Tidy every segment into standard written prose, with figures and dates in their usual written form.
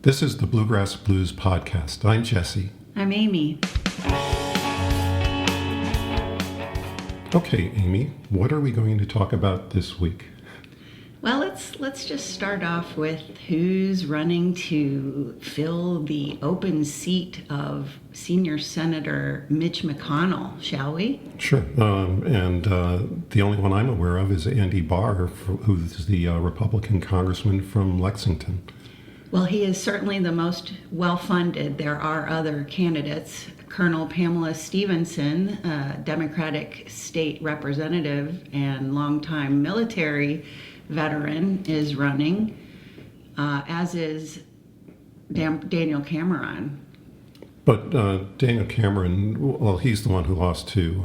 This is the Bluegrass Blues podcast. I'm Jesse. I'm Amy. Okay, Amy, what are we going to talk about this week? Well, let's just start off with who's running to fill the open seat of Senior Senator Mitch McConnell, shall we? Sure. The only one I'm aware of is Andy Barr, who's the Republican congressman from Lexington. Well, he is certainly the most well-funded. There are other candidates. Colonel Pamela Stevenson, Democratic state representative and longtime military veteran, is running, as is Daniel Cameron. But Daniel Cameron, well, he's the one who lost to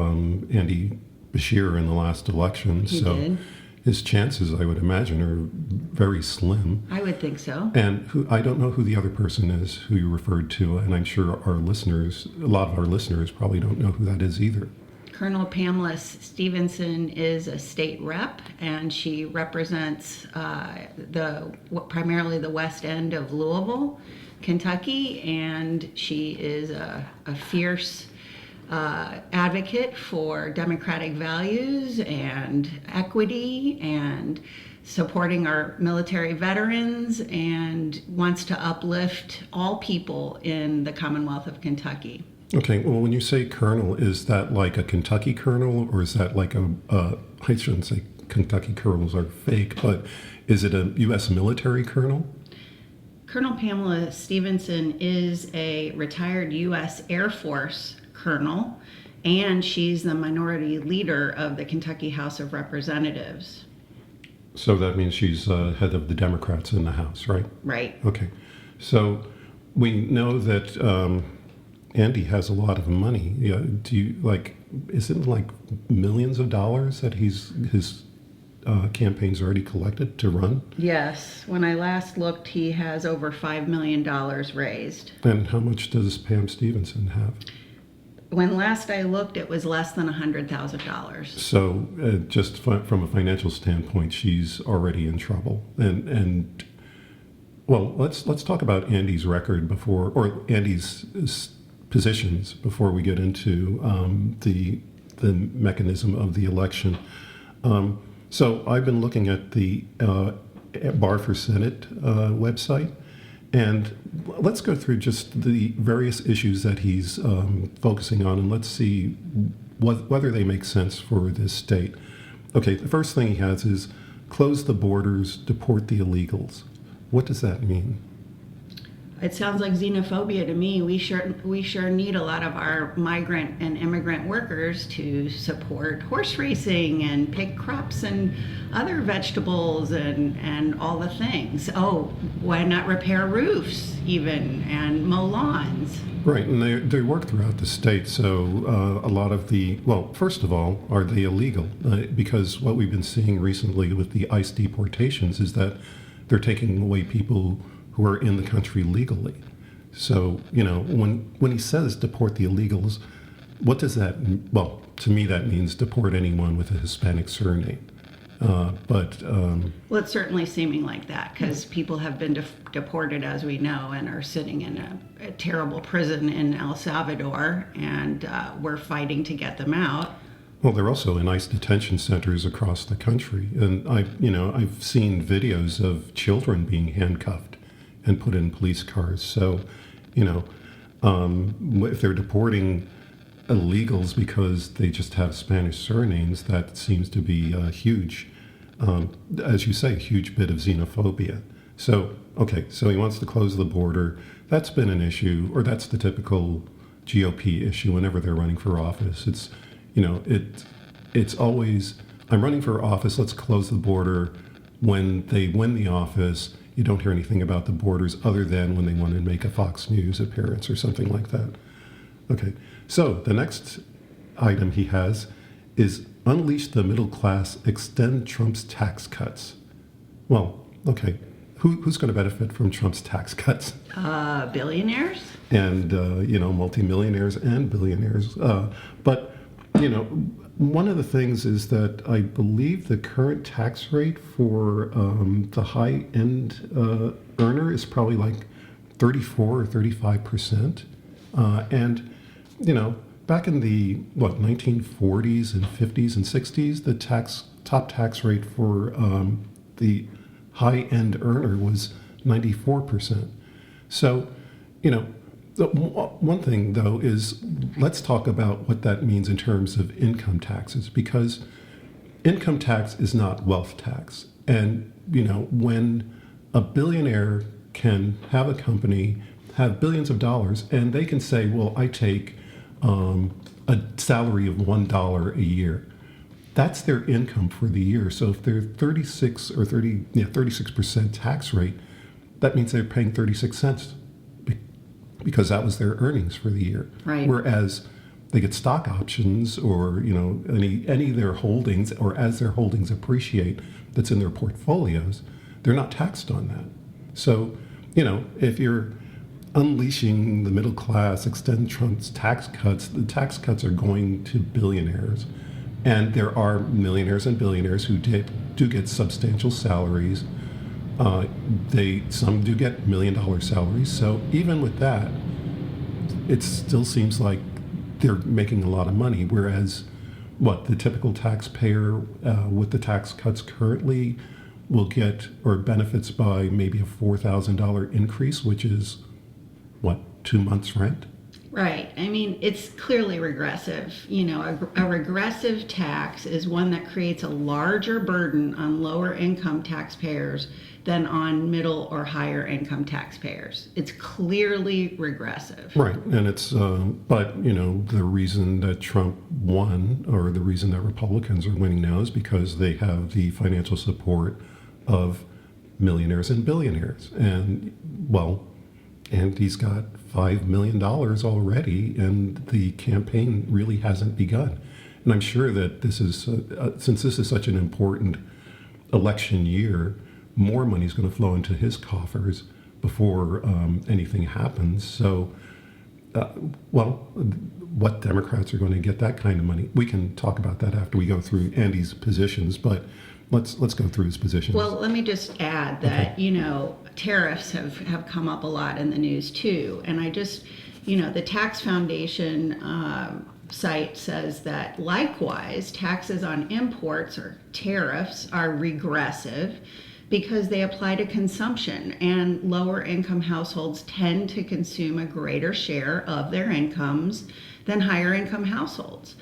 Andy Beshear in the last election. He did. His chances, I would imagine, are very slim. I would think so. And I don't know who the other person is who you referred to, and I'm sure a lot of our listeners probably don't know who that is either. Colonel Pamela Stevenson is a state rep, and she represents primarily the west end of Louisville, Kentucky, and she is a fierce advocate for democratic values and equity and supporting our military veterans, and wants to uplift all people in the Commonwealth of Kentucky. Okay, well, when you say colonel, is that like a Kentucky colonel, or is that like I shouldn't say Kentucky colonels are fake, but is it a U.S. military colonel? Colonel Pamela Stevenson is a retired U.S. Air Force colonel, and she's the minority leader of the Kentucky House of Representatives. So that means she's head of the Democrats in the House, right? Right. Okay. So we know that Andy has a lot of money. Is it like millions of dollars that his campaign's already collected to run? Yes. When I last looked, he has over $5 million raised. And how much does Pam Stevenson have? When last I looked, it was less than $100,000. So just from a financial standpoint, she's already in trouble. And well, let's talk about Andy's record or Andy's positions before we get into the mechanism of the election. So I've been looking at the Bar for Senate website, and let's go through just the various issues that he's focusing on, and let's see whether they make sense for this state. Okay, the first thing he has is close the borders, deport the illegals. What does that mean? It sounds like xenophobia to me. We sure need a lot of our migrant and immigrant workers to support horse racing and pick crops and other vegetables and all the things. Oh, why not repair roofs even and mow lawns? Right, and they work throughout the state, so a lot of first of all, are they illegal? Because what we've been seeing recently with the ICE deportations is that they're taking away people who are in the country legally. So, when he says deport the illegals, what does that mean? Well, to me that means deport anyone with a Hispanic surname. Well, it's certainly seeming like that, because people have been deported, as we know, and are sitting in a terrible prison in El Salvador, and we're fighting to get them out. Well, they're also in ICE detention centers across the country, and I've seen videos of children being handcuffed and put in police cars. So, if they're deporting illegals because they just have Spanish surnames, that seems to be a huge, as you say, a huge bit of xenophobia. So, okay, so he wants to close the border. That's been an issue, or that's the typical GOP issue whenever they're running for office. It's always, I'm running for office, let's close the border. When they win the office, you don't hear anything about the borders other than when they want to make a Fox News appearance or something like that. Okay, so the next item he has is unleash the middle class, extend Trump's tax cuts. Well, okay, who's going to benefit from Trump's tax cuts? Billionaires? And, multimillionaires and billionaires. But one of the things is that I believe the current tax rate for the high-end earner is probably like 34 or 35%. And, back in the, 1940s and 50s and 60s, the top tax rate for the high-end earner was 94%. So, the one thing, though, is let's talk about what that means in terms of income taxes, because income tax is not wealth tax. And, when a billionaire can have a company, have billions of dollars, and they can say, well, I take a salary of $1 a year. That's their income for the year. So if they're 36% tax rate, that means they're paying 36 cents because that was their earnings for the year. Right. Whereas they get stock options or, any of their holdings, or as their holdings appreciate that's in their portfolios, they're not taxed on that. So, if you're unleashing the middle class, extend Trump's tax cuts, the tax cuts are going to billionaires. And there are millionaires and billionaires who do get substantial salaries. Some do get $1 million salaries. So even with that, it still seems like they're making a lot of money. Whereas, the typical taxpayer with the tax cuts currently will get or benefits by maybe a $4,000 increase, which is 2 months' rent. Right. I mean, it's clearly regressive. A regressive tax is one that creates a larger burden on lower income taxpayers than on middle or higher income taxpayers. It's clearly regressive. Right. And it's, but, the reason that Trump won, or the reason that Republicans are winning now, is because they have the financial support of millionaires and billionaires. And, and he's got $5 million already, and the campaign really hasn't begun. And I'm sure that this is, since this is such an important election year, more money is going to flow into his coffers before anything happens. So, what Democrats are going to get that kind of money? We can talk about that after we go through Andy's positions, but let's go through his positions. Well, let me just add that, tariffs have come up a lot in the news too. And I just, the Tax Foundation site says that likewise, taxes on imports or tariffs are regressive because they apply to consumption, and lower income households tend to consume a greater share of their incomes than higher income households.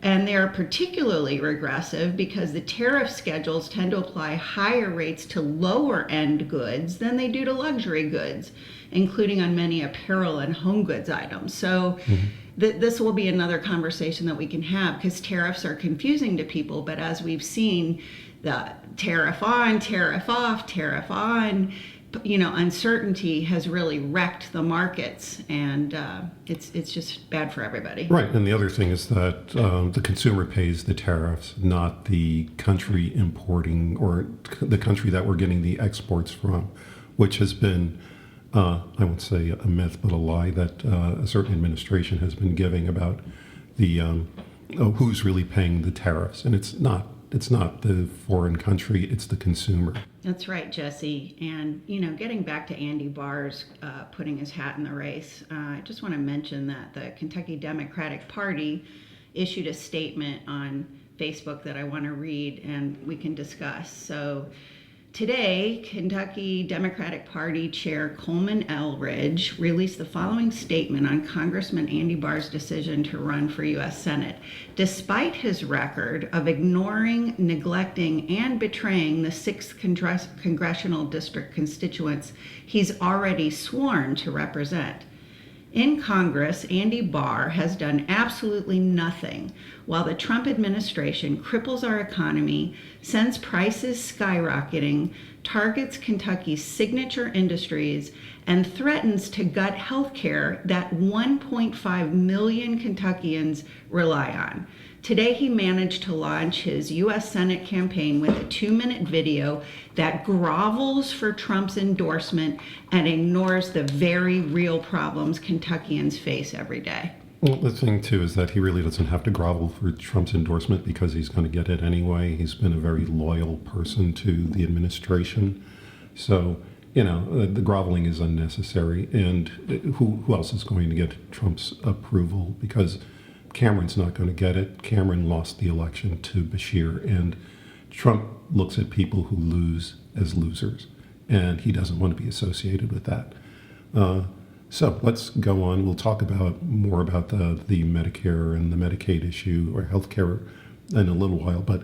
And they are particularly regressive because the tariff schedules tend to apply higher rates to lower end goods than they do to luxury goods, including on many apparel and home goods items. So this will be another conversation that we can have, because tariffs are confusing to people. But as we've seen, the tariff on, tariff off, tariff on, uncertainty has really wrecked the markets, and it's just bad for everybody. Right, and the other thing is that the consumer pays the tariffs, not the country importing or the country that we're getting the exports from, which has been, I won't say a myth, but a lie that a certain administration has been giving about the who's really paying the tariffs, and it's not. It's not the foreign country, it's the consumer. That's right, Jesse. And, getting back to Andy Barr's putting his hat in the race, I just want to mention that the Kentucky Democratic Party issued a statement on Facebook that I want to read and we can discuss. So today, Kentucky Democratic Party Chair Coleman Elridge released the following statement on Congressman Andy Barr's decision to run for U.S. Senate. Despite his record of ignoring, neglecting, and betraying the 6th Congressional District constituents he's already sworn to represent. In Congress, Andy Barr has done absolutely nothing while the Trump administration cripples our economy, sends prices skyrocketing, targets Kentucky's signature industries, and threatens to gut health care that 1.5 million Kentuckians rely on. Today, he managed to launch his U.S. Senate campaign with a 2-minute video that grovels for Trump's endorsement and ignores the very real problems Kentuckians face every day. Well, the thing, too, is that he really doesn't have to grovel for Trump's endorsement because he's going to get it anyway. He's been a very loyal person to the administration. So the groveling is unnecessary. And who else is going to get Trump's approval? Because Cameron's not going to get it. Cameron lost the election to Bashir, and Trump looks at people who lose as losers, and he doesn't want to be associated with that. So let's go on. We'll talk more about the Medicare and the Medicaid issue or healthcare in a little while. But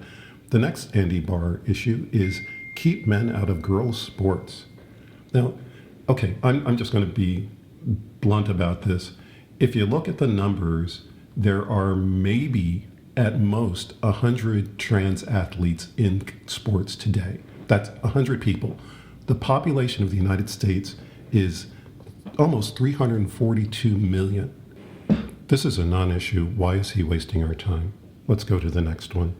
the next Andy Barr issue is keep men out of girls' sports. Now, okay, I'm just going to be blunt about this. If you look at the numbers, there are maybe at most 100 trans athletes in sports today. That's 100 people. The population of the United States is almost 342 million. This is a non-issue. Why is he wasting our time? Let's go to the next one.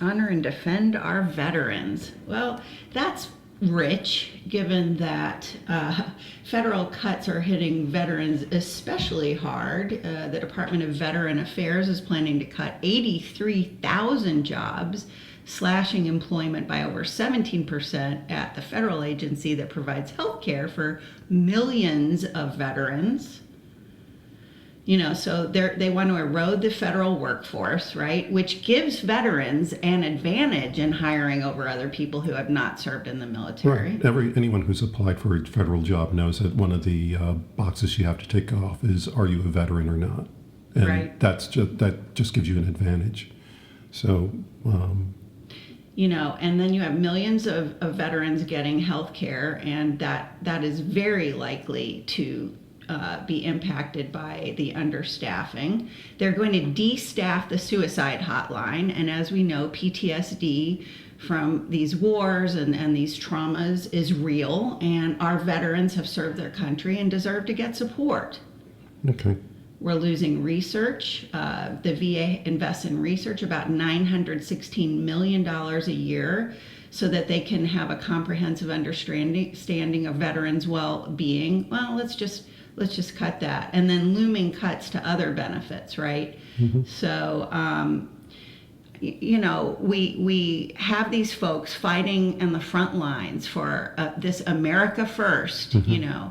Honor and defend our veterans. Well, that's rich, given that federal cuts are hitting veterans especially hard. The Department of Veteran Affairs is planning to cut 83,000 jobs, slashing employment by over 17% at the federal agency that provides health care for millions of veterans. So they want to erode the federal workforce, right? Which gives veterans an advantage in hiring over other people who have not served in the military. Right. Anyone who's applied for a federal job knows that one of the boxes you have to take off is, are you a veteran or not? And right. that just gives you an advantage. So, and then you have millions of veterans getting health care, and that is very likely to be impacted by the understaffing. They're going to de-staff the suicide hotline, and as we know, PTSD from these wars and these traumas is real, and our veterans have served their country and deserve to get support. Okay. We're losing research. The VA invests in research about $916 million a year so that they can have a comprehensive understanding of veterans' well-being. Well, let's just cut that. And then looming cuts to other benefits, right? Mm-hmm. So, we have these folks fighting in the front lines for this America first, Mm-hmm.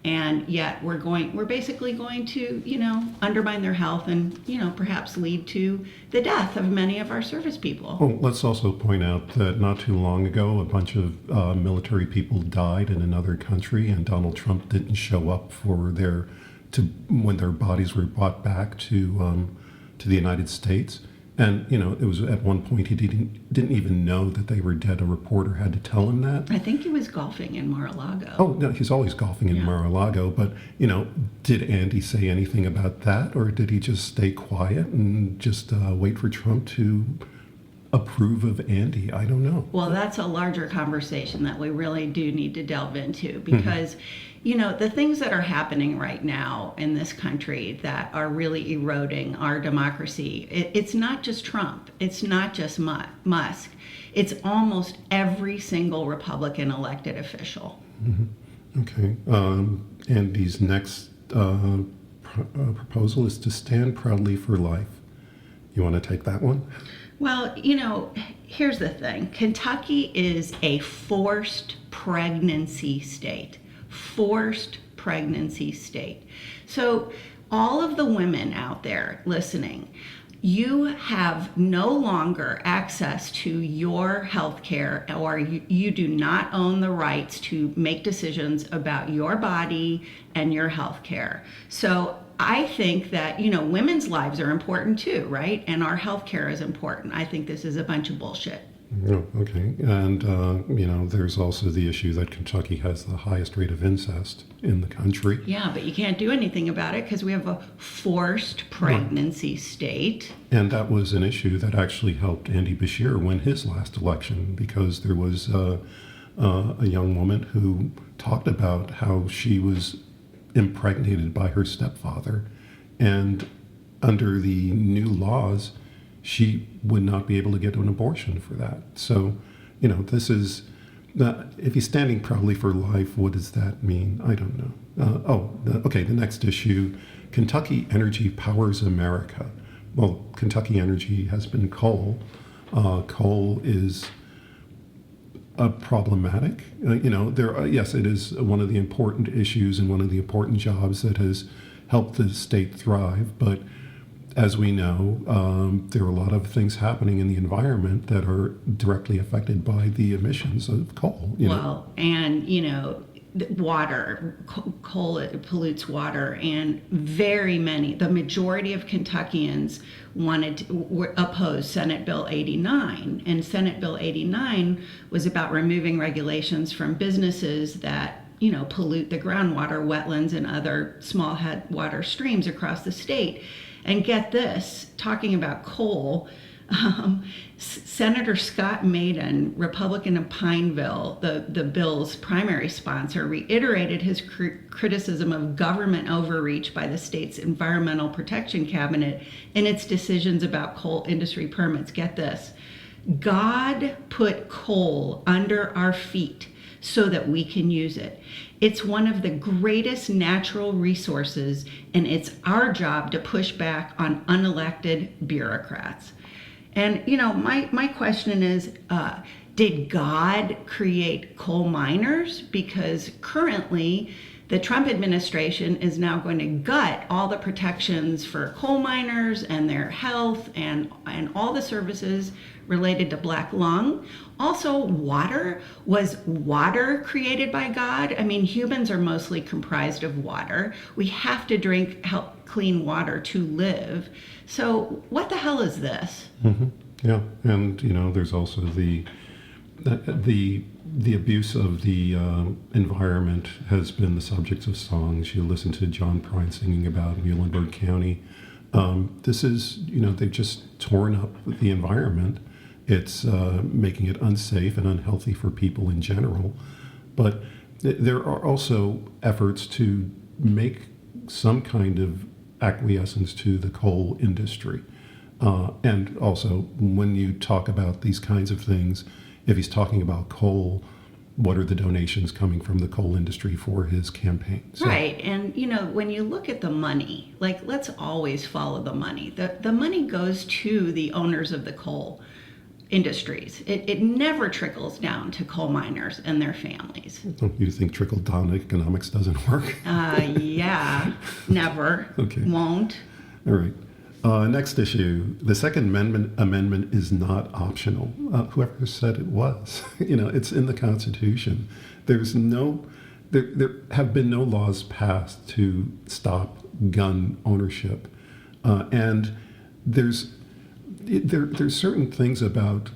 And yet we're basically going to, undermine their health and, perhaps lead to the death of many of our service people. Oh, let's also point out that not too long ago, a bunch of military people died in another country, and Donald Trump didn't show up when their bodies were brought back to the United States. And, it was at one point he didn't even know that they were dead. A reporter had to tell him that. I think he was golfing in Mar-a-Lago. Oh, no, he's always golfing in Mar-a-Lago. But, did Andy say anything about that? Or did he just stay quiet and just wait for Trump to approve of Andy? I don't know. Well, that's a larger conversation that we really do need to delve into because, the things that are happening right now in this country that are really eroding our democracy, it's not just Trump. It's not just Musk. It's almost every single Republican elected official. Mm-hmm. Okay. Andy's next proposal is to stand proudly for life. You want to take that one? Well, here's the thing. Kentucky is a forced pregnancy state. So all of the women out there listening, you have no longer access to your health care, or you do not own the rights to make decisions about your body and your health care. So I think that, women's lives are important too, right? And our health care is important. I think this is a bunch of bullshit. Oh, okay. And, there's also the issue that Kentucky has the highest rate of incest in the country. Yeah, but you can't do anything about it because we have a forced pregnancy state. And that was an issue that actually helped Andy Bashir win his last election, because there was a young woman who talked about how she was impregnated by her stepfather, and under the new laws, she would not be able to get an abortion for that. So, this is, if he's standing proudly for life, what does that mean? I don't know. The next issue, Kentucky Energy powers America. Well, Kentucky Energy has been coal. Coal is problematic. Yes, it is one of the important issues and one of the important jobs that has helped the state thrive. But as we know, there are a lot of things happening in the environment that are directly affected by the emissions of coal. Well, and water, coal pollutes water, and the majority of Kentuckians opposed Senate Bill 89, and Senate Bill 89 was about removing regulations from businesses that pollute the groundwater, wetlands, and other small headwater streams across the state. And get this, talking about coal, Senator Scott Maiden, Republican of Pineville, the bill's primary sponsor, reiterated his criticism of government overreach by the state's Environmental Protection Cabinet in its decisions about coal industry permits. Get this, God put coal under our feet so that we can use it. It's one of the greatest natural resources, and it's our job to push back on unelected bureaucrats. And, my question is, did God create coal miners? Because currently the Trump administration is now going to gut all the protections for coal miners and their health and all the services related to black lung. Also, water. Was water created by God? I mean, humans are mostly comprised of water. We have to drink clean water to live. So what the hell is this? Mm-hmm. Yeah, and there's also the abuse of the environment has been the subject of songs. You listen to John Prine singing about Muhlenberg County. This is, they've just torn up the environment. It's making it unsafe and unhealthy for people in general. But there are also efforts to make some kind of acquiescence to the coal industry. And also, when you talk about these kinds of things, if he's talking about coal, what are the donations coming from the coal industry for his campaign? So, right. And, when you look at the money, let's always follow the money. The money goes to the owners of the coal industries. It never trickles down to coal miners and their families. You think trickle-down economics doesn't work? Yeah, never. Okay. Won't. All right. Next issue, the Second Amendment is not optional. Whoever said it was, it's in the Constitution. There have been no laws passed to stop gun ownership, and there's certain things about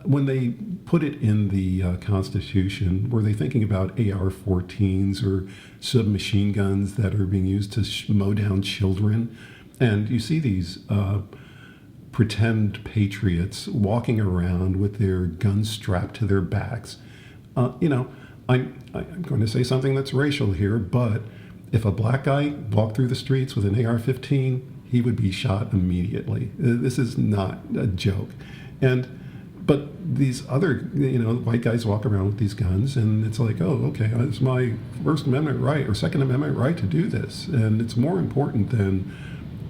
when they put it in the Constitution, were they thinking about AR-14s or submachine guns that are being used to mow down children? And you see these pretend patriots walking around with their guns strapped to their backs. I'm going to say something that's racial here, but if a black guy walked through the streets with an AR-15, he would be shot immediately. This is not a joke. But these other, white guys walk around with these guns, and it's like, oh, okay, it's my First Amendment right or Second Amendment right to do this. And it's more important than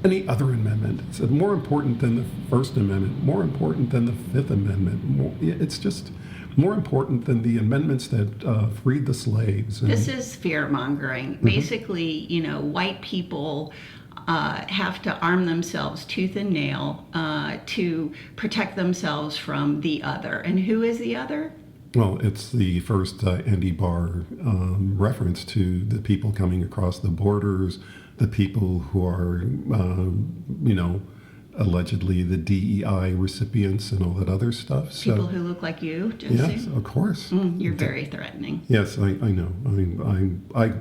any other amendment. It's more important than the First Amendment, more important than the Fifth Amendment. It's just more important than the amendments that freed the slaves. This is fear-mongering. Mm-hmm. Basically, white people have to arm themselves tooth and nail to protect themselves from the other. And who is the other? Well, it's the first Andy Barr reference to the people coming across the borders, the people who are, allegedly the DEI recipients and all that other stuff. People who look like you, Jesse? Yes, of course. You're very threatening. Yes, I know. I mean, I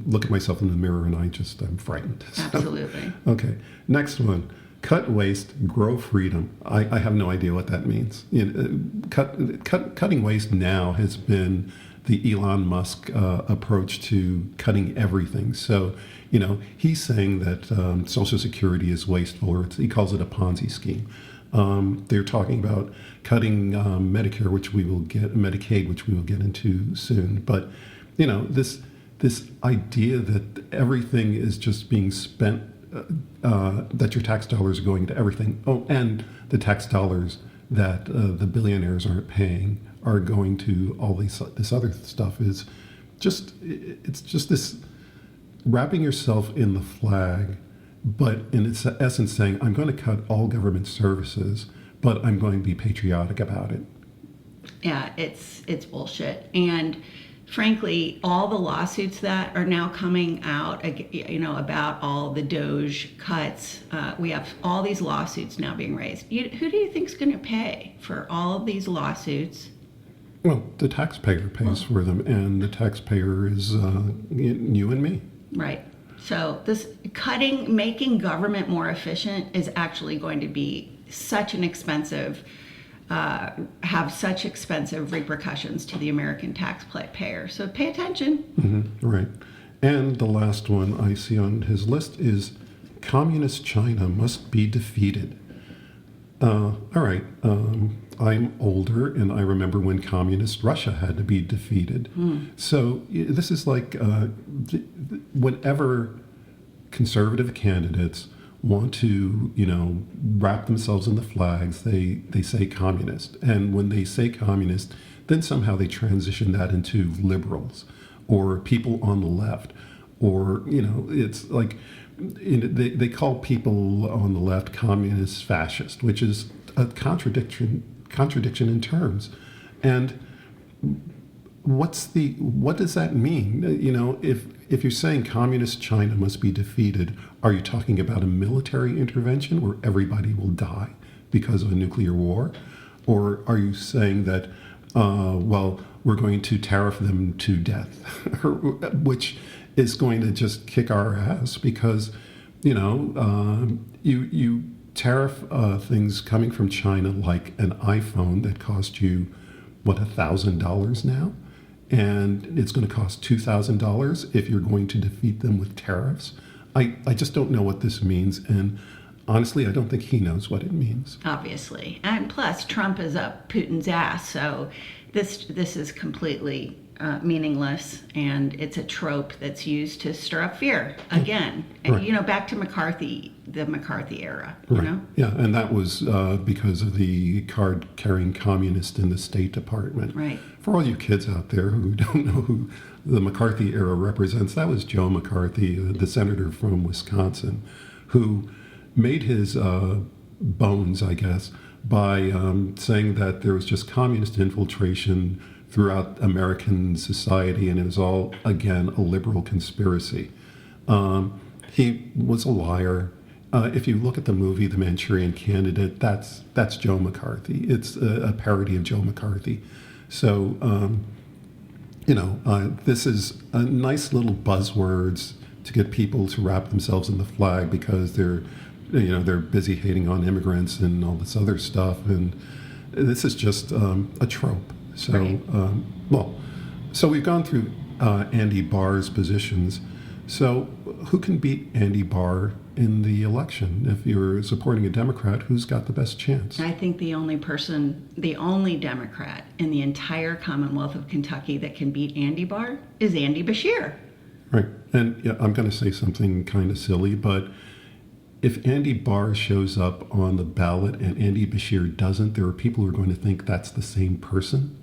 look at myself in the mirror and I'm frightened. Absolutely. Okay, next one. Cut waste, grow freedom. I have no idea what that means. Cutting waste now has been the Elon Musk approach to cutting everything. So, he's saying that Social Security is wasteful, or he calls it a Ponzi scheme. They're talking about cutting Medicare, Medicaid, which we will get into soon. But, this idea that everything is just being spent, that your tax dollars are going to everything. Oh, and the tax dollars that the billionaires aren't paying are going to all this other stuff is just, it's just this wrapping yourself in the flag, but in its essence saying, I'm going to cut all government services, but I'm going to be patriotic about it. Yeah, it's bullshit. And frankly, all the lawsuits that are now coming out, about all the Doge cuts, we have all these lawsuits now being raised. Who do you think's going to pay for all of these lawsuits? Well, the taxpayer pays for them, and the taxpayer is you and me. Right. So this making government more efficient is actually going to be such an expensive, have such expensive repercussions to the American taxpayer. So pay attention. Mm-hmm, right. And the last one I see on his list is Communist China must be defeated. All right. I'm older, and I remember when Communist Russia had to be defeated. So this is like whenever conservative candidates want to, wrap themselves in the flags, they say communist. And when they say communist, then somehow they transition that into liberals or people on the left. Or, it's like they call people on the left communist fascist, which is a contradiction in terms. And what does that mean? If you're saying communist China must be defeated, are you talking about a military intervention where everybody will die because of a nuclear war? Or are you saying that, we're going to tariff them to death, which is going to just kick our ass because, you tariff things coming from China like an iPhone that cost you, $1,000 now? And it's going to cost $2,000 if you're going to defeat them with tariffs. I just don't know what this means, and honestly, I don't think he knows what it means. Obviously. And plus, Trump is up Putin's ass, so this is completely meaningless, and it's a trope that's used to stir up fear again. Right. And, back to the McCarthy era. Right. Yeah, and that was because of the card-carrying communist in the State Department. Right. For all you kids out there who don't know who the McCarthy era represents, that was Joe McCarthy, the senator from Wisconsin, who made his bones, I guess, by saying that there was just communist infiltration throughout American society, and it was all, again, a liberal conspiracy. He was a liar. If you look at the movie The Manchurian Candidate, that's Joe McCarthy. It's a parody of Joe McCarthy. So, this is a nice little buzzwords to get people to wrap themselves in the flag because they're busy hating on immigrants and all this other stuff, and this is just a trope. So, right. So we've gone through Andy Barr's positions. So who can beat Andy Barr in the election? If you're supporting a Democrat, who's got the best chance? I think the only Democrat in the entire Commonwealth of Kentucky that can beat Andy Barr is Andy Beshear. Right. And I'm going to say something kind of silly, but if Andy Barr shows up on the ballot and Andy Beshear doesn't, there are people who are going to think that's the same person.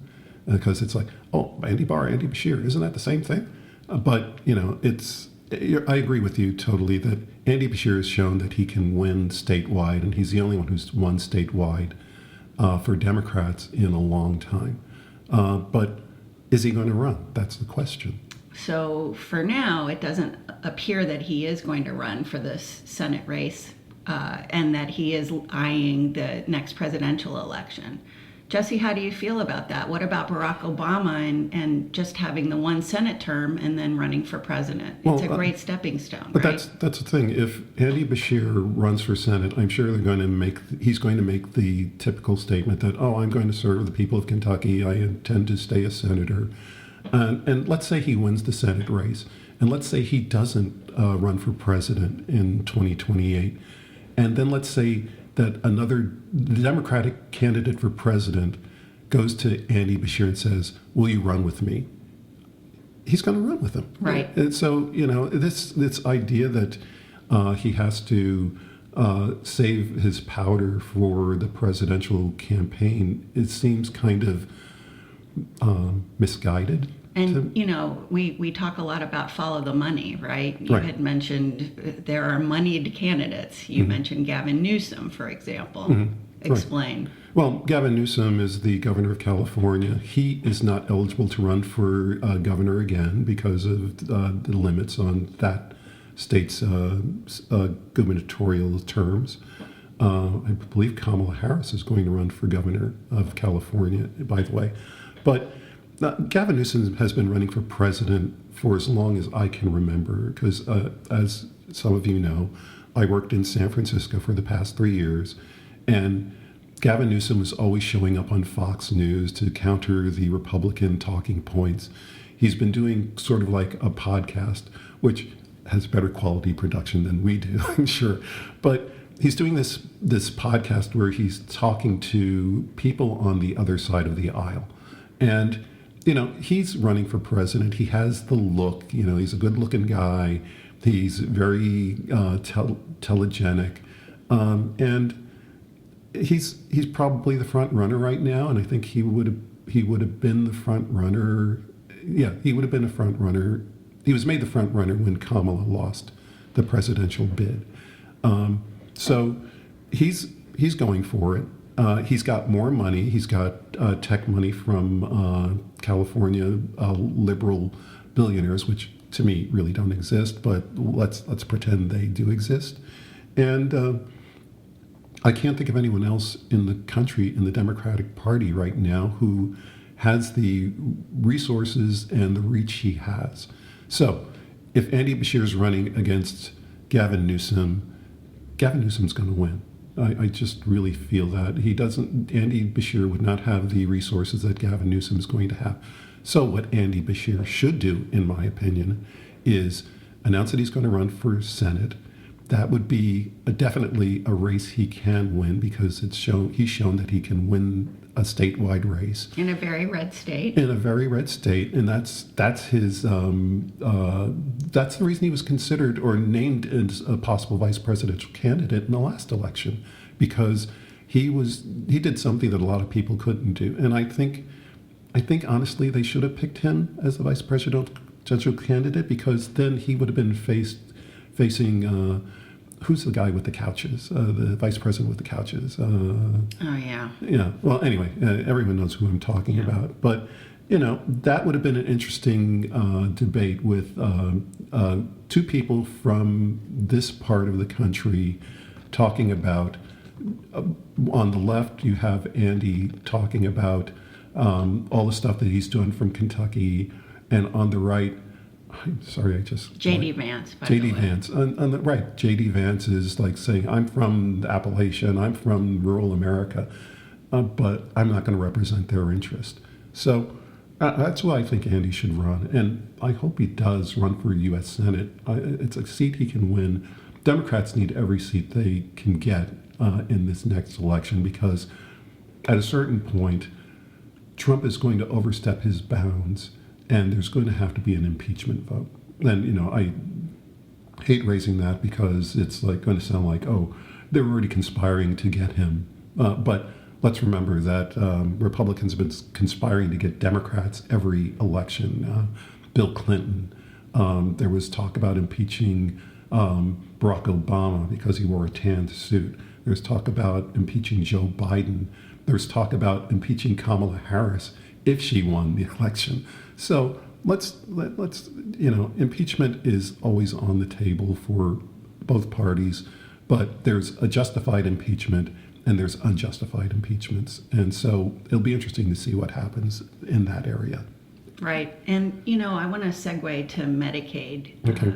Because it's like, oh, Andy Barr, Andy Beshear, isn't that the same thing? But, I agree with you totally that Andy Beshear has shown that he can win statewide, and he's the only one who's won statewide for Democrats in a long time. But is he going to run? That's the question. So for now, it doesn't appear that he is going to run for this Senate race and that he is eyeing the next presidential election. Jesse, how do you feel about that? What about Barack Obama and just having the one Senate term and then running for president? It's a great stepping stone, but right? That's the thing. If Andy Beshear runs for Senate, I'm sure he's going to make the typical statement that, I'm going to serve the people of Kentucky. I intend to stay a senator. And let's say he wins the Senate race. And let's say he doesn't run for president in 2028. And then let's say that the Democratic candidate for president goes to Andy Beshear and says, will you run with me? He's going to run with him. Right. And so, this idea that he has to save his powder for the presidential campaign, it seems kind of misguided. And, we talk a lot about follow the money, right? You Right. had mentioned there are moneyed candidates. You mentioned Gavin Newsom, for example. Explain. Well, Gavin Newsom is the governor of California. He is not eligible to run for governor again because of the limits on that state's gubernatorial terms. I believe Kamala Harris is going to run for governor of California, by the way. But Gavin Newsom has been running for president for as long as I can remember because, as some of you know, I worked in San Francisco for the past 3 years, and Gavin Newsom is always showing up on Fox News to counter the Republican talking points. He's been doing sort of like a podcast, which has better quality production than we do, I'm sure. But he's doing this podcast where he's talking to people on the other side of the aisle. And, he's running for president. He has the look, he's a good looking guy. He's very telegenic. And he's probably the front runner right now. And I think he would have been the front runner. Yeah, he would have been a front runner. He was made the front runner when Kamala lost the presidential bid. So he's going for it. He's got more money. He's got tech money from California liberal billionaires, which to me really don't exist, but let's pretend they do exist. And I can't think of anyone else in the country, in the Democratic Party right now, who has the resources and the reach he has. So if Andy Beshear is running against Gavin Newsom's going to win. I just really feel that. Andy Beshear would not have the resources that Gavin Newsom is going to have. So what Andy Beshear should do, in my opinion, is announce that he's going to run for Senate. That would be definitely a race he can win because he's shown that he can win a statewide race In a very red state. in a very red state, and that's his that's the reason he was considered or named as a possible vice presidential candidate in the last election, because he did something that a lot of people couldn't do. And I think honestly they should have picked him as the vice presidential candidate, because then he would have been facing who's the guy with the couches? The vice president with the couches. Oh, yeah. Yeah. Well, anyway, everyone knows who I'm talking about. But, that would have been an interesting debate with two people from this part of the country talking about, on the left, you have Andy talking about all the stuff that he's doing from Kentucky. And on the right, I'm sorry, J.D. Vance, by the J.D. way. Vance. On the right, J.D. Vance is like saying, I'm from Appalachia and I'm from rural America, but I'm not going to represent their interest. So that's why I think Andy should run. And I hope he does run for U.S. Senate. It's a seat he can win. Democrats need every seat they can get in this next election, because at a certain point, Trump is going to overstep his bounds, and there's going to have to be an impeachment vote. And, I hate raising that because it's like going to sound like, oh, they're already conspiring to get him. But let's remember that Republicans have been conspiring to get Democrats every election. Bill Clinton, there was talk about impeaching Barack Obama because he wore a tan suit. There's talk about impeaching Joe Biden. There's talk about impeaching Kamala Harris if she won the election. So let's impeachment is always on the table for both parties, but there's a justified impeachment and there's unjustified impeachments. And so it'll be interesting to see what happens in that area. Right. And, I want to segue to Medicaid. Okay.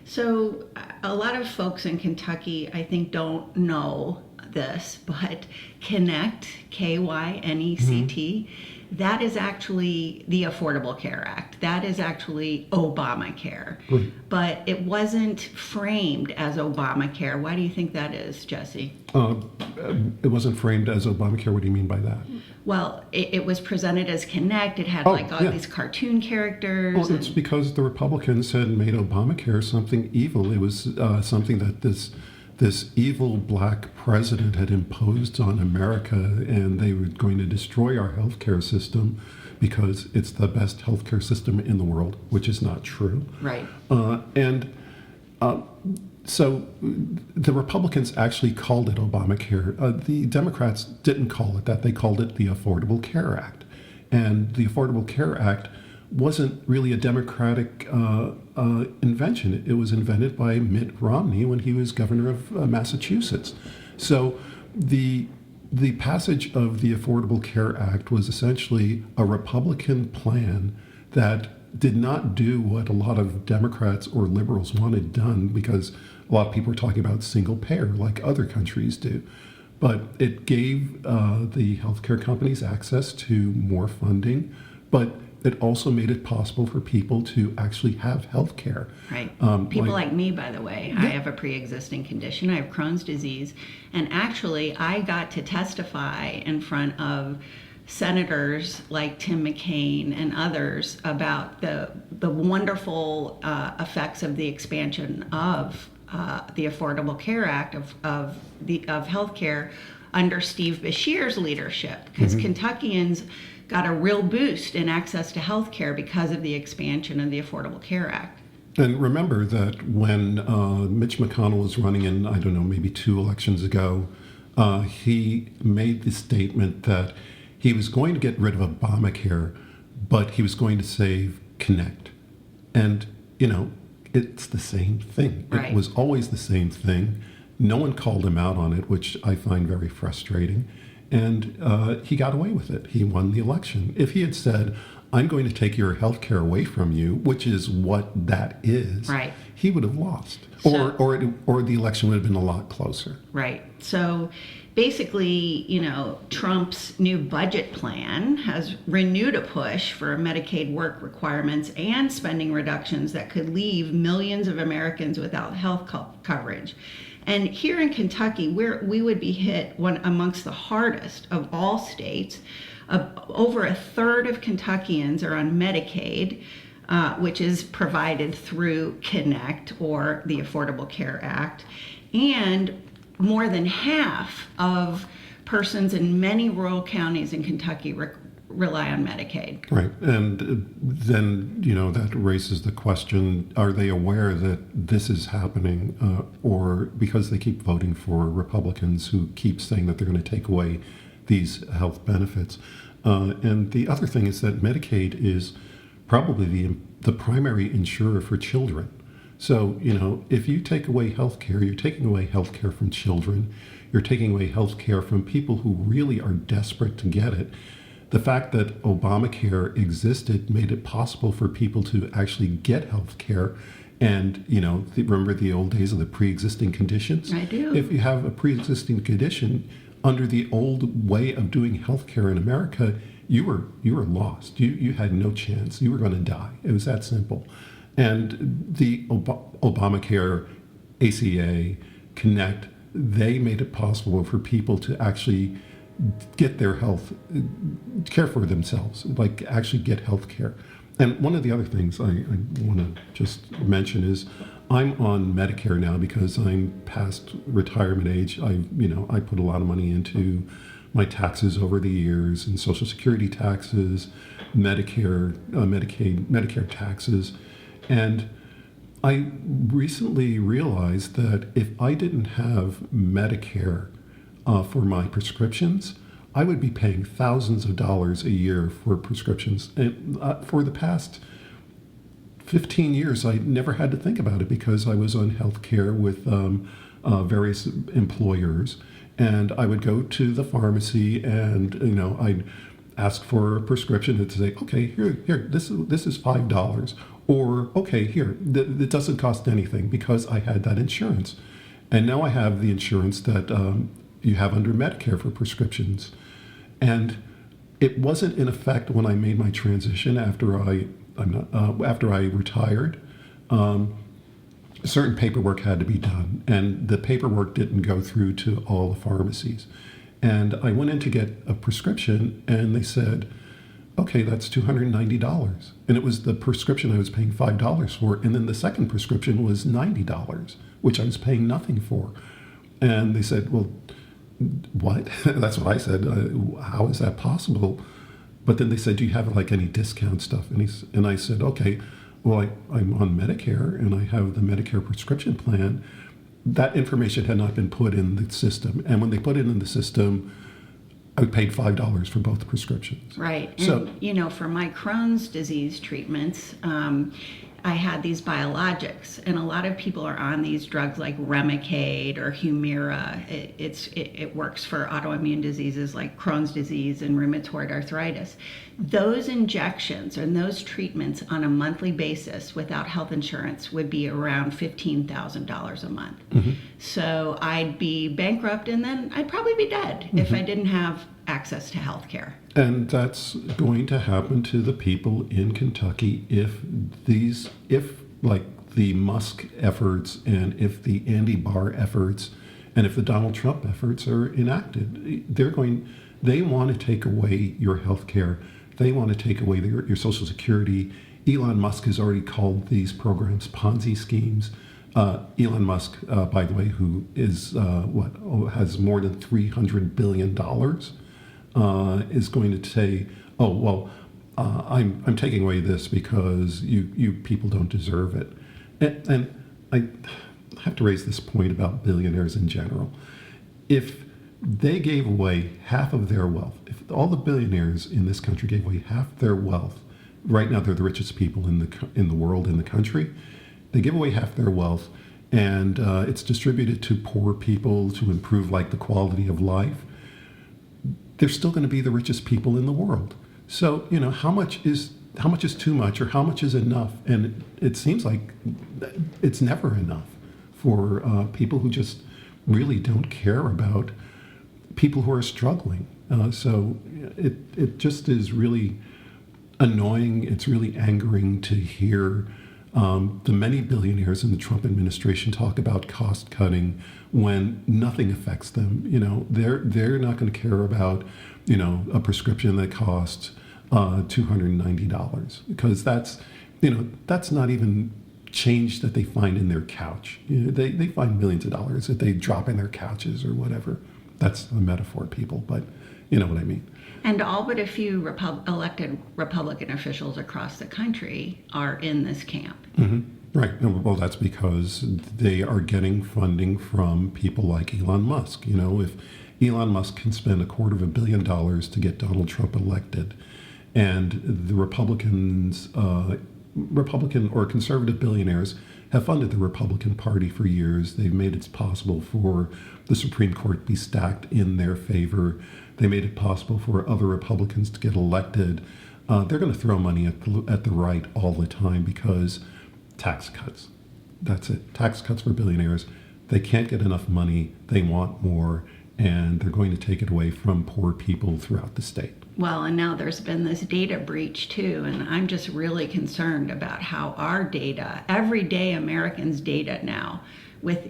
So a lot of folks in Kentucky, I think, don't know this, but Connect, K-Y-N-E-C-T, that is actually the Affordable Care Act. That is actually Obamacare. Right. But it wasn't framed as Obamacare. Why do you think that is, Jesse? It wasn't framed as Obamacare. What do you mean by that? Well, it was presented as Connect. It had Oh, all yeah. these cartoon characters. Well, it's because the Republicans had made Obamacare something evil. It was something that this evil black president had imposed on America, and they were going to destroy our healthcare system because it's the best healthcare system in the world, which is not true. Right. So the Republicans actually called it Obamacare. The Democrats didn't call it that. They called it the Affordable Care Act. And the Affordable Care Act wasn't really a Democratic invention. It was invented by Mitt Romney when he was governor of Massachusetts. So the passage of the Affordable Care Act was essentially a Republican plan that did not do what a lot of Democrats or liberals wanted done, because a lot of people are talking about single payer like other countries do. But it gave the healthcare companies access to more funding, but it also made it possible for people to actually have health care. Right. People like me, by the way, I have a pre-existing condition. I have Crohn's disease. And actually, I got to testify in front of senators like Tim McCain and others about the wonderful effects of the expansion of the Affordable Care Act of healthcare under Steve Beshear's leadership, because Kentuckians got a real boost in access to health care because of the expansion of the Affordable Care Act. And remember that when Mitch McConnell was running in, I don't know, maybe 2 elections ago, he made the statement that he was going to get rid of Obamacare, but he was going to save Connect. And, it's the same thing. Right. It was always the same thing. No one called him out on it, which I find very frustrating. And he got away with it. He won the election. If he had said, I'm going to take your health care away from you, which is what that is, right, he would have lost. So, or the election would have been a lot closer. Right. So basically, Trump's new budget plan has renewed a push for Medicaid work requirements and spending reductions that could leave millions of Americans without health coverage. And here in Kentucky, we would be hit amongst the hardest of all states. Over a third of Kentuckians are on Medicaid, which is provided through Connect or the Affordable Care Act. And more than half of persons in many rural counties in Kentucky rely on Medicaid. Right. And then, that raises the question, are they aware that this is happening, or because they keep voting for Republicans who keep saying that they're going to take away these health benefits? And the other thing is that Medicaid is probably the primary insurer for children. So, if you take away health care, you're taking away health care from children, you're taking away health care from people who really are desperate to get it. The fact that Obamacare existed made it possible for people to actually get health care. And, remember the old days of the pre-existing conditions? I do. If you have a pre-existing condition, under the old way of doing health care in America, you were lost. You had no chance. You were going to die. It was that simple. And the Obamacare, ACA, Connect, they made it possible for people to actually get their health, care for themselves, like actually get health care. And one of the other things I want to just mention is I'm on Medicare now because I'm past retirement age. I put a lot of money into my taxes over the years, and Social Security taxes, Medicare, Medicaid, Medicare taxes. And I recently realized that if I didn't have Medicare for my prescriptions, I would be paying thousands of dollars a year for prescriptions. And for the past 15 years, I never had to think about it because I was on health care with various employers. And I would go to the pharmacy and, I'd ask for a prescription and say, okay, here, this is $5. Or, okay, here, it doesn't cost anything because I had that insurance. And now I have the insurance that you have under Medicare for prescriptions. And it wasn't in effect when I made my transition after I retired. Certain paperwork had to be done, and the paperwork didn't go through to all the pharmacies. And I went in to get a prescription, and they said, okay, that's $290. And it was the prescription I was paying $5 for, and then the second prescription was $90, which I was paying nothing for. And they said, well, what? That's what I said. How is that possible? But then they said, do you have like any discount stuff? And I said, okay, well, I'm on Medicare and I have the Medicare prescription plan. That information had not been put in the system. And when they put it in the system, I paid $5 for both prescriptions. Right. So, And, for my Crohn's disease treatments, I had these biologics, and a lot of people are on these drugs like Remicade or Humira. It works for autoimmune diseases like Crohn's disease and rheumatoid arthritis. Those injections and those treatments on a monthly basis without health insurance would be around $15,000 a month. mm-hmm. So I'd be bankrupt, and then I'd probably be dead if I didn't have access to health care. And that's going to happen to the people in Kentucky if like the Musk efforts and if the Andy Barr efforts and if the Donald Trump efforts are enacted. They want to take away your health care. They want to take away your Social Security. Elon Musk has already called these programs Ponzi schemes. Elon Musk, by the way, who is has more than $300 billion, is going to say, "Oh well, I'm taking away this because you people don't deserve it." And I have to raise this point about billionaires in general. If they gave away half of their wealth, if all the billionaires in this country gave away half their wealth, right now they're the richest people in the world, in the country. They give away half their wealth, and it's distributed to poor people to improve like the quality of life. They're still going to be the richest people in the world. So how much is too much, or how much is enough? And it seems like it's never enough for people who just really don't care about people who are struggling. So it just is really annoying. It's really angering to hear the many billionaires in the Trump administration talk about cost cutting when nothing affects them. They're not going to care about a prescription that costs $290 because that's not even change that they find in their couch. They find millions of dollars that they drop in their couches or whatever. That's a metaphor, people, but you know what I mean. And all but a few elected Republican officials across the country are in this camp. Mm-hmm. Right. Well, that's because they are getting funding from people like Elon Musk. If Elon Musk can spend $250 million to get Donald Trump elected, and the Republican or conservative billionaires have funded the Republican Party for years. They've made it possible for the Supreme Court to be stacked in their favor. They made it possible for other Republicans to get elected. They're going to throw money at the right all the time because tax cuts. That's it. Tax cuts for billionaires. They can't get enough money. They want more, and they're going to take it away from poor people throughout the state. Well, and now there's been this data breach too, and I'm just really concerned about how our data, everyday Americans' data now,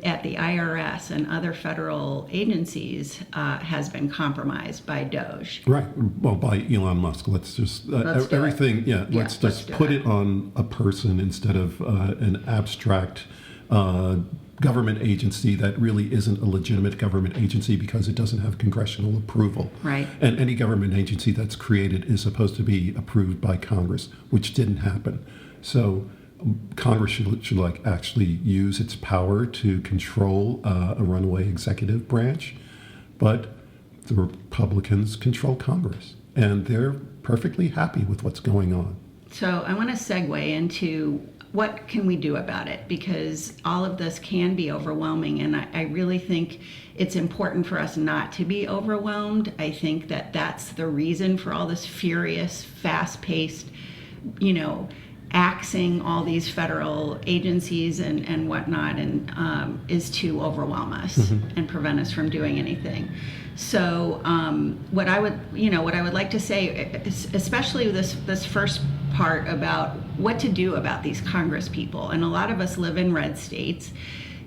at the IRS and other federal agencies, has been compromised by Doge. Right. Well, by Elon Musk. Let's just everything. Yeah. Let's just put it on a person instead of an abstract government agency that really isn't a legitimate government agency because it doesn't have congressional approval. Right. And any government agency that's created is supposed to be approved by Congress, which didn't happen. So Congress should actually use its power to control a runaway executive branch, but the Republicans control Congress, and they're perfectly happy with what's going on. So I want to segue into what can we do about it, because all of this can be overwhelming, and I really think it's important for us not to be overwhelmed. I think that's the reason for all this furious, fast-paced, axing all these federal agencies and whatnot, and is to overwhelm us and prevent us from doing anything. So what I would like to say, especially this first part about what to do about these Congress people, and a lot of us live in red states.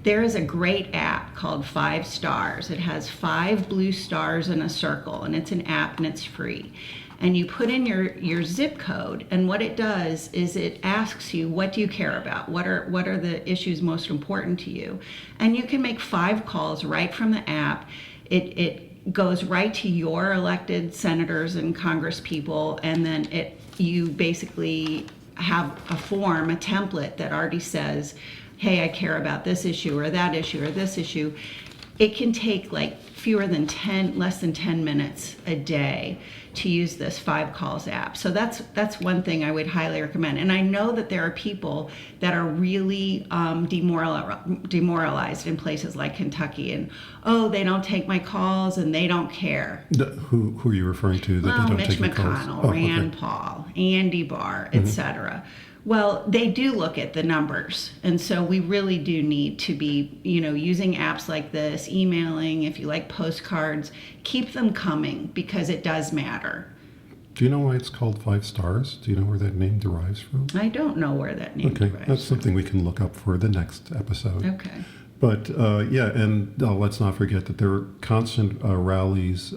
There is a great app called 5 Stars. It has 5 blue stars in a circle, and it's an app and it's free. and you put in your zip code, and what it does is it asks you, what do you care about? What are the issues most important to you? And you can make 5 calls right from the app. It goes right to your elected senators and congresspeople, and then you basically have a form, a template that already says, hey, I care about this issue or that issue or this issue. It can take like less than 10 minutes a day to use this 5 calls app. So that's one thing I would highly recommend. And I know that there are people that are really demoralized in places like Kentucky, and they don't take my calls and they don't care. Who are you referring to that they don't Mitch take your calls? McConnell, Rand Paul, Andy Barr, etc. Well, they do look at the numbers, and so we really do need to be, using apps like this, emailing, if you like postcards, keep them coming because it does matter. Do you know why it's called 5 stars? Do you know where that name derives from? I don't know where that name derives from. That's something we can look up for the next episode. Okay. But and let's not forget that there are constant rallies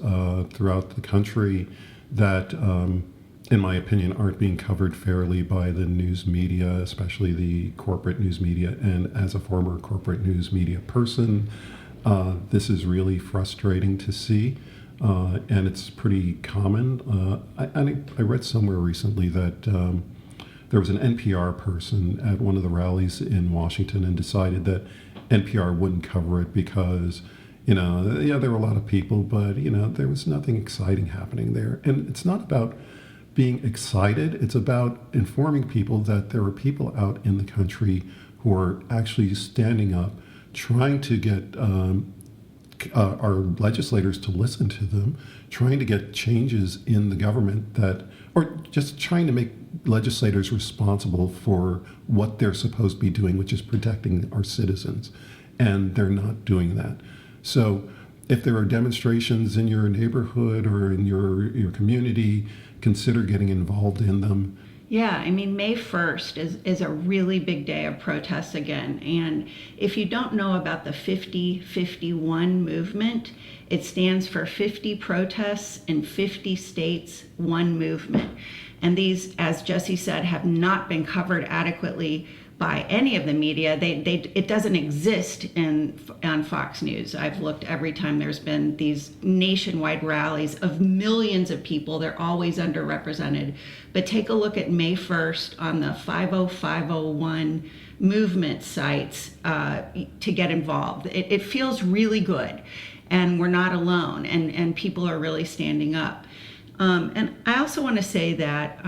throughout the country that, in my opinion, aren't being covered fairly by the news media, especially the corporate news media. And as a former corporate news media person, this is really frustrating to see. And it's pretty common. I read somewhere recently that there was an NPR person at one of the rallies in Washington and decided that NPR wouldn't cover it because, there were a lot of people, but, there was nothing exciting happening there. And it's not about being excited. It's about informing people that there are people out in the country who are actually standing up, trying to get our legislators to listen to them, trying to get changes in the government or just trying to make legislators responsible for what they're supposed to be doing, which is protecting our citizens. And they're not doing that. So if there are demonstrations in your neighborhood or in your community, consider getting involved in them. Yeah, May 1st is a really big day of protests again. And if you don't know about the 50-51 movement, it stands for 50 protests in 50 states, one movement. And these, as Jesse said, have not been covered adequately by any of the media. It doesn't exist on Fox News. I've looked every time there's been these nationwide rallies of millions of people. They're always underrepresented. But take a look at May 1st on the 50501 movement sites to get involved. It feels really good, and we're not alone, and people are really standing up. And I also want to say that,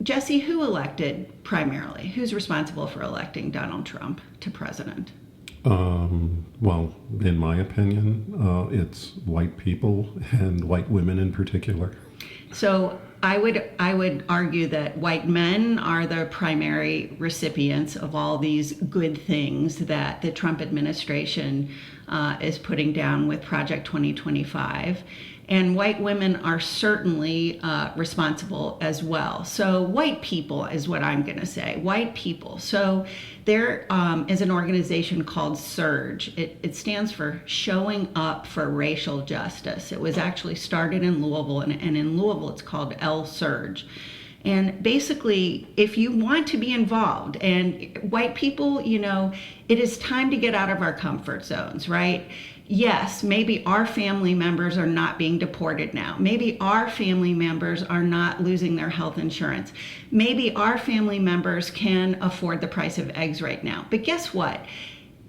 Jesse, who elected primarily? Who's responsible for electing Donald Trump to president? Well, in my opinion, it's white people and white women in particular. So I would argue that white men are the primary recipients of all these good things that the Trump administration is putting down with Project 2025. And white women are certainly responsible as well. So white people is what I'm going to say. White people. So there is an organization called SURGE. It stands for Showing Up for Racial Justice. It was actually started in Louisville, and in Louisville it's called L-Surge. And basically, if you want to be involved, and white people, it is time to get out of our comfort zones, right? Yes, maybe our family members are not being deported now. Maybe our family members are not losing their health insurance. Maybe our family members can afford the price of eggs right now. But guess what?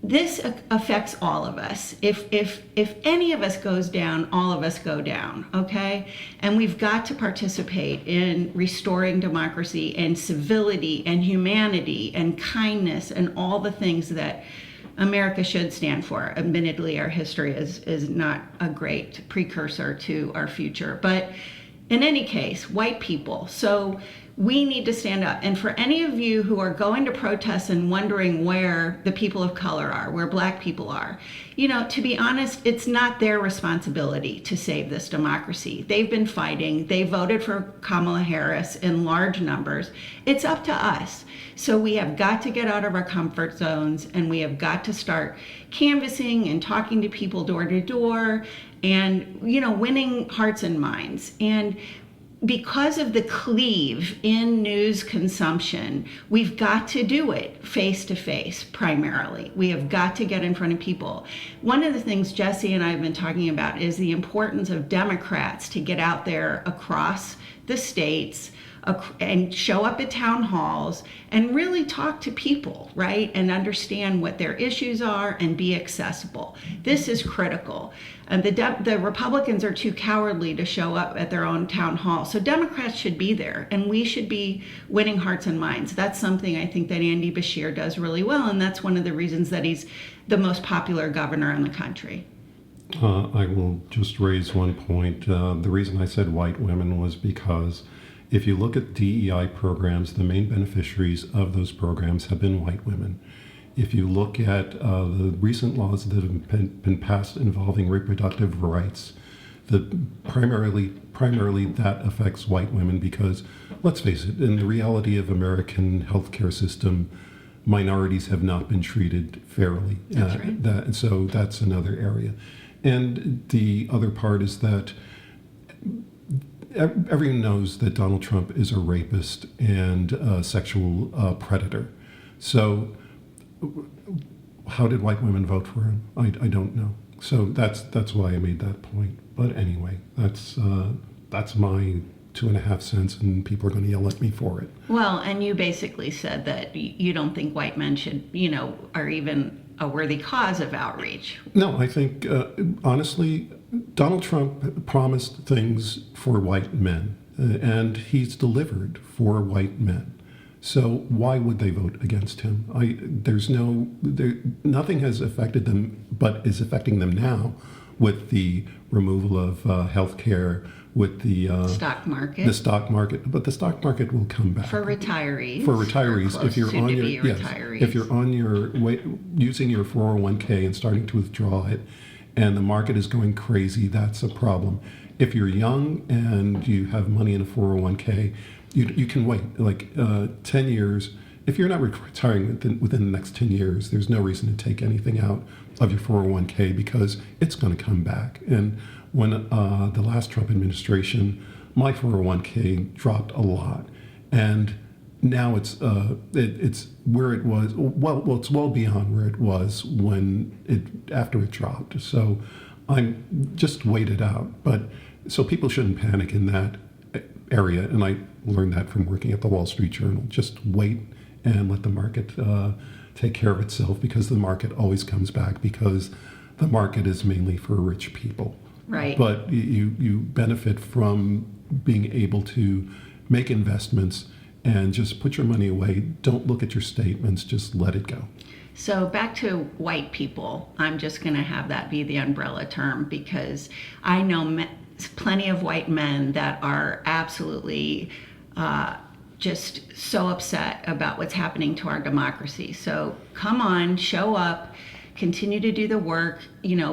This affects all of us. If any of us goes down, all of us go down, okay? And we've got to participate in restoring democracy and civility and humanity and kindness and all the things that America should stand for. Admittedly, our history is not a great precursor to our future. But in any case, white people. So we need to stand up. And for any of you who are going to protests and wondering where the people of color are, where Black people are, to be honest, it's not their responsibility to save this democracy. They've been fighting. They voted for Kamala Harris in large numbers. It's up to us. So we have got to get out of our comfort zones, and we have got to start canvassing and talking to people door to door and, winning hearts and minds. And because of the cleave in news consumption, we've got to do it face to face primarily. We have got to get in front of people. One of the things Jesse and I have been talking about is the importance of Democrats to get out there across the states and show up at town halls and really talk to people, right? And understand what their issues are and be accessible. This is critical. And the Republicans are too cowardly to show up at their own town hall. So Democrats should be there, and we should be winning hearts and minds. That's something I think that Andy Beshear does really well, and that's one of the reasons that he's the most popular governor in the country. I will just raise one point. The reason I said white women was because if you look at DEI programs, the main beneficiaries of those programs have been white women. If you look at the recent laws that have been passed involving reproductive rights, primarily that affects white women because, let's face it, in the reality of American healthcare system, minorities have not been treated fairly. That's right. So that's another area. And the other part is that everyone knows that Donald Trump is a rapist and a sexual predator. So how did white women vote for him? I don't know. So that's why I made that point. But anyway, that's my 2.5 cents, and people are going to yell at me for it. Well, and you basically said that you don't think white men should, are even a worthy cause of outreach. No, I think, honestly, Donald Trump promised things for white men, and he's delivered for white men. So why would they vote against him? Nothing has affected them, but is affecting them now with the removal of health care, with the stock market. The stock market, but the stock market will come back For retirees. If you're on your way, using your 401k and starting to withdraw it, and the market is going crazy, that's a problem. If you're young and you have money in a 401k, you can wait like 10 years. If you're not retiring within the next 10 years, there's no reason to take anything out of your 401k because it's going to come back. And when the last Trump administration, my 401k dropped a lot, and now it's where it was. Well, it's well beyond where it was after it dropped. So I'm just wait it out. But so people shouldn't panic in that area, and I learned that from working at the Wall Street Journal. Just wait and let the market take care of itself, because the market always comes back, because the market is mainly for rich people. Right. But you benefit from being able to make investments and just put your money away. Don't look at your statements, just let it go. So back to white people, I'm just going to have that be the umbrella term, because I know plenty of white men that are absolutely just so upset about what's happening to our democracy. So come on, show up, continue to do the work,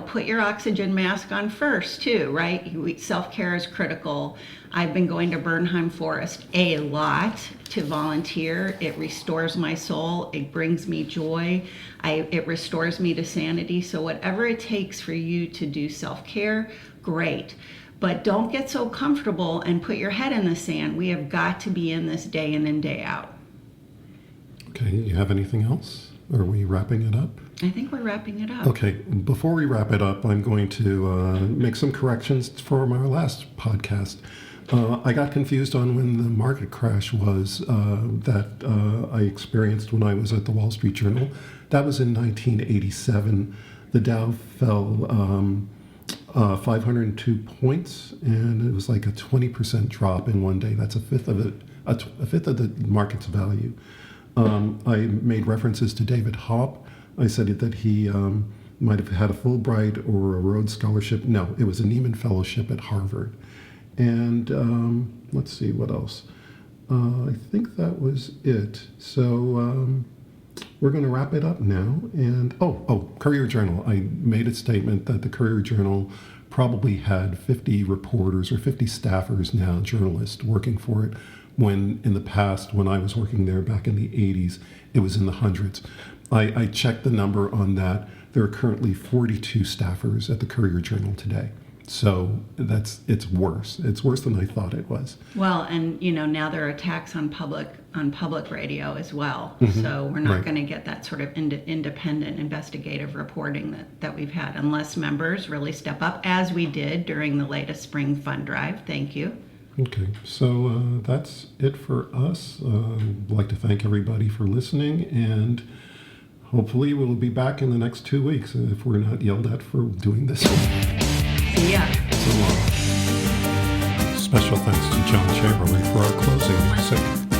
put your oxygen mask on first too, right? Self-care is critical. I've been going to Bernheim Forest a lot to volunteer. It restores my soul. It brings me joy. It restores me to sanity. So whatever it takes for you to do self-care, great. But don't get so comfortable and put your head in the sand. We have got to be in this day in and day out. Okay, you have anything else? Are we wrapping it up? I think we're wrapping it up. Okay, before we wrap it up, I'm going to make some corrections from our last podcast. I got confused on when the market crash was that I experienced when I was at the Wall Street Journal. That was in 1987. The Dow fell 502 points, and it was like a 20% drop in one day. That's a fifth of the market's value. I made references to David Hopp. I said that he might have had a Fulbright or a Rhodes Scholarship. No, it was a Nieman Fellowship at Harvard. And let's see, what else? I think that was it. So we're going to wrap it up now. And Courier Journal. I made a statement that the Courier Journal probably had 50 reporters or 50 staffers now, journalists, working for it, when in the past, when I was working there back in the 80s, it was in the hundreds. I checked the number on that. There are currently 42 staffers at the Courier Journal today. So it's worse. It's worse than I thought it was. Well, and now there are attacks on public radio as well. So we're not Right. going to get that sort of independent investigative reporting that we've had unless members really step up, as we did during the latest spring fund drive. Thank you. Okay, so that's it for us. I'd like to thank everybody for listening, and hopefully we'll be back in the next 2 weeks if we're not yelled at for doing this. See ya. So, special thanks to John Chamberlain for our closing music.